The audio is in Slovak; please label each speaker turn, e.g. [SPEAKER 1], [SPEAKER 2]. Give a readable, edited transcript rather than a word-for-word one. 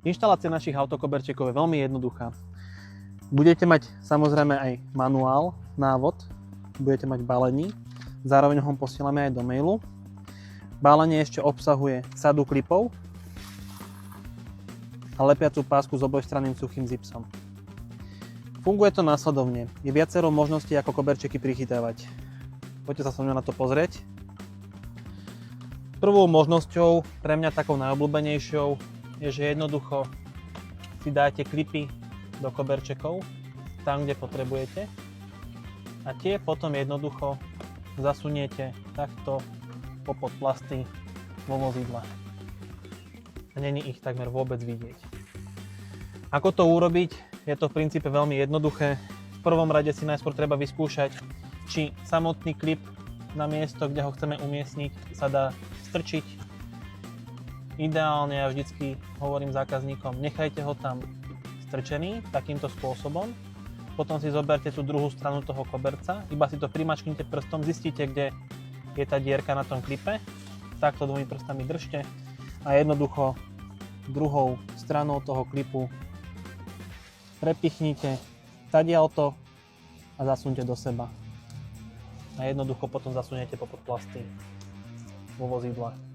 [SPEAKER 1] Inštalácia našich autokoberčekov je veľmi jednoduchá. Budete mať samozrejme aj manuál, návod, budete mať balení, zároveň ho posielame aj do mailu. Balenie ešte obsahuje sadu klipov a lepiacu pásku s obojstranným suchým zipsom. Funguje to následovne. Je viacero možností, ako koberčeky prichytávať. Poďte sa so mnou na to pozrieť. Prvou možnosťou, pre mňa takou najobľúbenejšou, je, že jednoducho si dáte klipy do koberčekov, tam, kde potrebujete, a tie potom jednoducho zasuniete takto popod plasty vo vozidle. A není ich takmer vôbec vidieť. Ako to urobiť? Je to v princípe veľmi jednoduché. V prvom rade si najskôr treba vyskúšať, či samotný klip na miesto, kde ho chceme umiestniť, sa dá strčiť. Ideálne ja vždycky hovorím zákazníkom, nechajte ho tam strčený takýmto spôsobom. Potom si zoberte tú druhú stranu toho koberca, iba si to primačknite prstom, zistíte, kde je tá dierka na tom klipe. Takto dvomi prstami držte a jednoducho druhou stranou toho klipu prepichnite tadiaľto a zasunte do seba. A jednoducho potom zasuniete popod plasty vo vozidle.